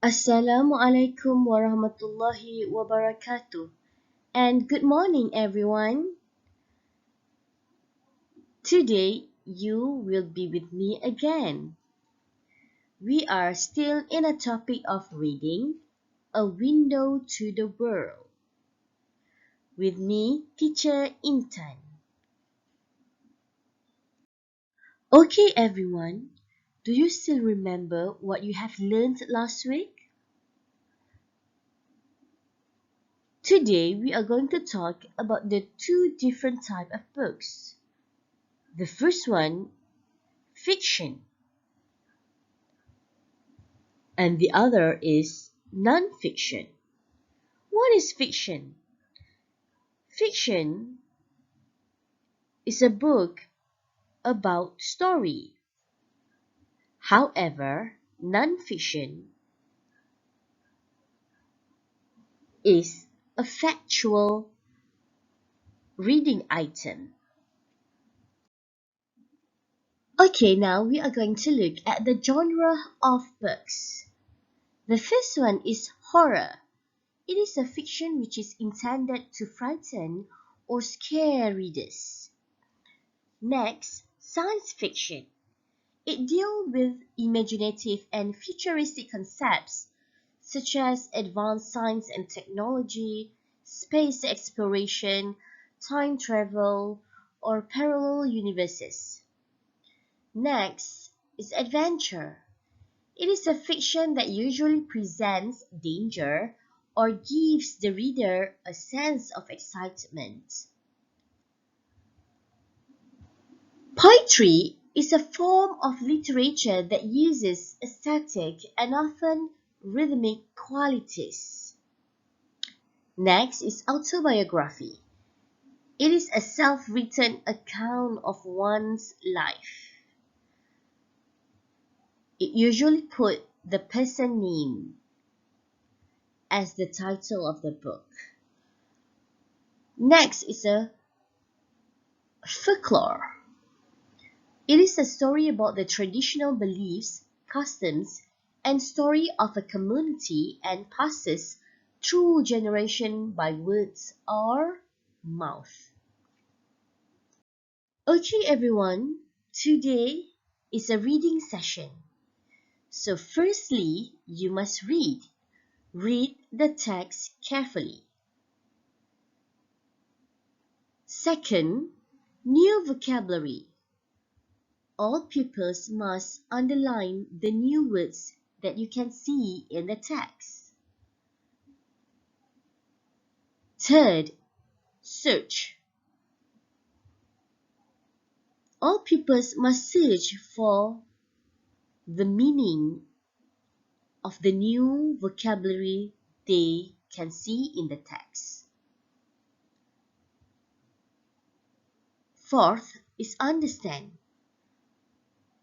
Assalamualaikum warahmatullahi wabarakatuh. And good morning, everyone. Today, you will be with me again. We are still in a topic of reading, A Window to the World. With me, Teacher Intan. Okay, everyone. Do you still remember what you have learned last week? Today, we are going to talk about the two different types of books. The first one, fiction, and the other is non-fiction. What is fiction? Fiction is a book about story. However, non-fiction is a factual reading item. Okay, now we are going to look at the genre of books. The first one is horror. It is a fiction which is intended to frighten or scare readers. Next, science fiction. It deals with imaginative and futuristic concepts such as advanced science and technology, space exploration, time travel, or parallel universes. Next is adventure. It is a fiction that usually presents danger or gives the reader a sense of excitement. Poetry is a form of literature that uses aesthetic and often rhythmic qualities. Next is autobiography. It is a self-written account of one's life. It usually puts the person name as the title of the book. Next is a folklore. It is a story about the traditional beliefs, customs, and story of a community and passes through generation by words or mouth. Okay, everyone, today is a reading session. So firstly, you must read. Read the text carefully. Second, new vocabulary. All pupils must underline the new words that you can see in the text. Third, search. All pupils must search for the meaning of the new vocabulary they can see in the text. Fourth is understand.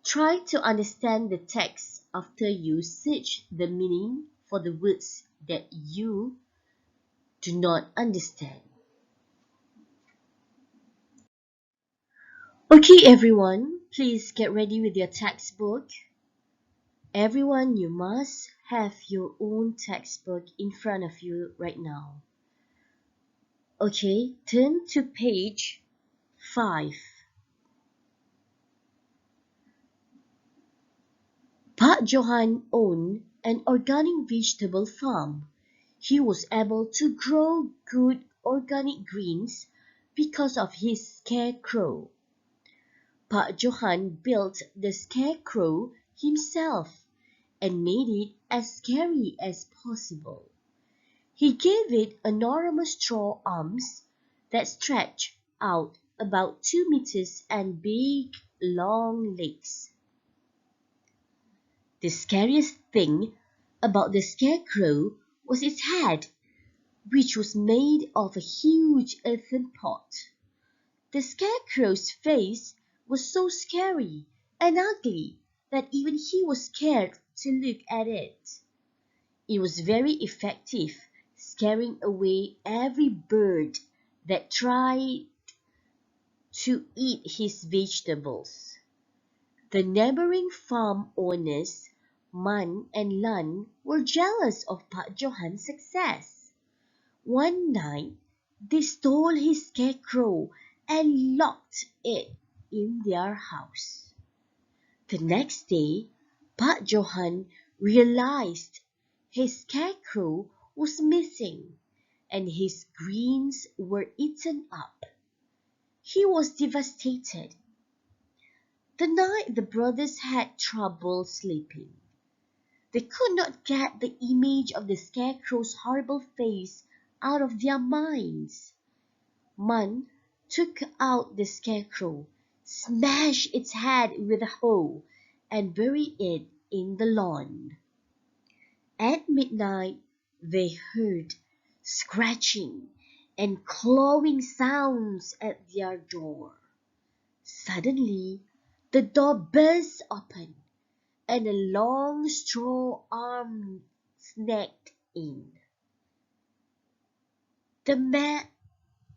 Try to understand the text after you search the meaning for the words that you do not understand. Okay, everyone, please get ready with your textbook. Everyone, you must have your own textbook in front of you right now. Okay, turn to page 5. Pak Johan owned an organic vegetable farm. He was able to grow good organic greens because of his scarecrow. Pak Johan built the scarecrow himself and made it as scary as possible. He gave it enormous straw arms that stretched out about 2 meters and big, long legs. The scariest thing about the scarecrow was its head, which was made of a huge earthen pot. The scarecrow's face was so scary and ugly that even he was scared to look at it. It was very effective, scaring away every bird that tried to eat his vegetables. The neighboring farm owners Man and Lan were jealous of Pak Johan's success. One night, they stole his scarecrow and locked it in their house. The next day, Pak Johan realized his scarecrow was missing and his greens were eaten up. He was devastated. The night the brothers had trouble sleeping. They could not get the image of the scarecrow's horrible face out of their minds. Man took out the scarecrow, smashed its head with a hoe, and buried it in the lawn. At midnight, they heard scratching and clawing sounds at their door. Suddenly, the door burst open and a long straw arm snagged in. The man,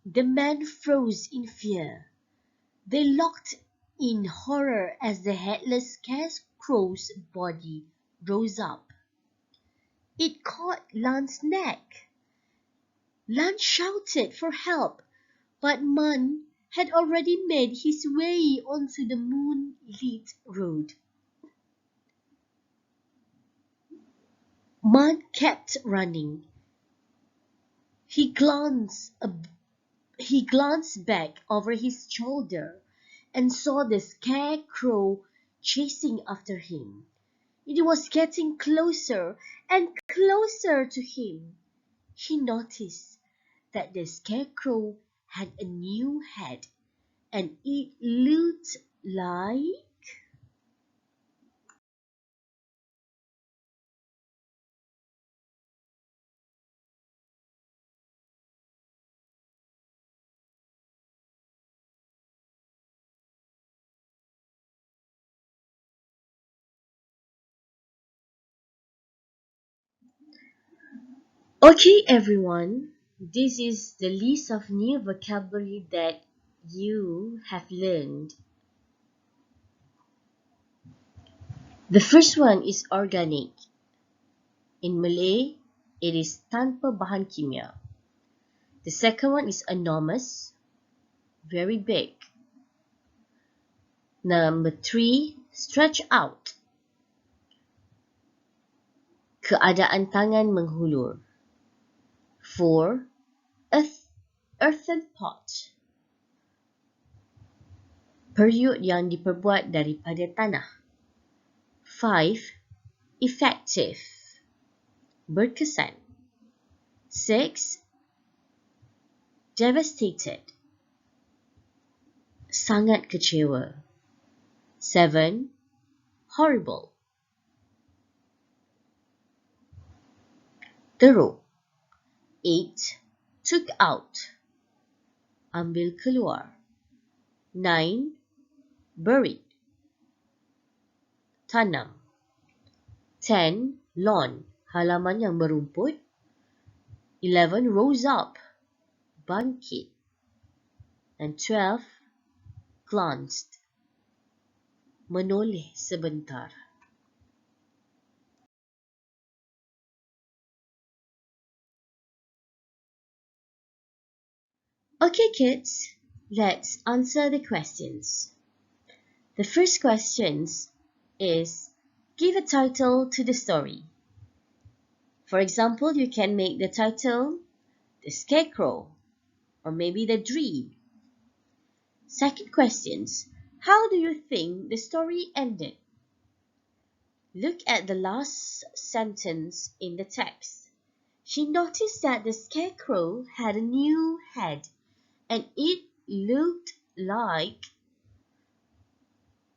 the man froze in fear. They looked in horror as the headless scarecrow's body rose up. It caught Lan's neck. Lan shouted for help, but Man had already made his way onto the moonlit road. Man kept running. He glanced, he glanced back over his shoulder and saw the scarecrow chasing after him. It was getting closer and closer to him. He noticed that the scarecrow had a new head and it looked like... Okay, everyone, this is the list of new vocabulary that you have learned. The first one is organic. In Malay, it is tanpa bahan kimia. The second one is enormous, very big. Number 3, stretch out. Keadaan tangan menghulur. 4, earthen pot. Periuk yang diperbuat daripada tanah. 5, effective. Berkesan. 6, devastated. Sangat kecewa. 7, horrible. Teruk. 8, took out. Ambil keluar. 9, buried. Tanam. 10, lawn, halaman yang berumput. 11, rose up, bangkit. And 12, glanced, menoleh sebentar. Okay, kids, let's answer the questions. The first question is, give a title to the story. For example, you can make the title The Scarecrow, or maybe The Dream. Second question, how do you think the story ended? Look at the last sentence in the text. She noticed that the scarecrow had a new head and it looked like...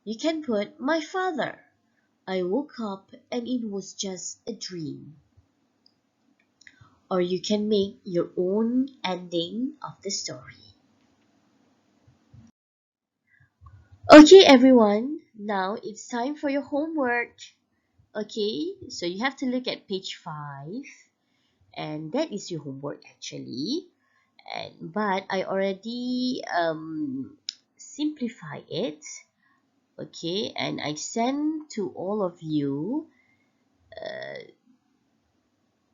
You can put my father. I woke up and it was just a dream. Or you can make your own ending of the story. Okay, everyone, now it's time for your homework. Okay, so you have to look at page 5, and that is your homework actually. But I already simplify it. Okay, and I send to all of you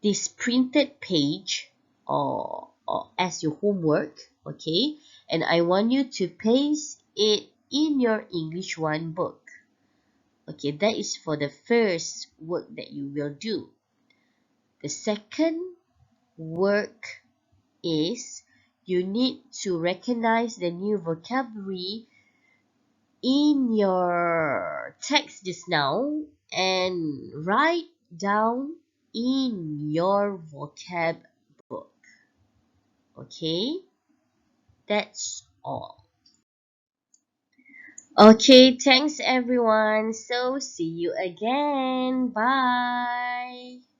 this printed page or as your homework, okay? And I want you to paste it in your English 1 book. Okay, that is for the first work that you will do. The second work is you need to recognize the new vocabulary in your text just now and write down in your vocab book. Okay, that's all. Okay, thanks everyone. So see you again. Bye.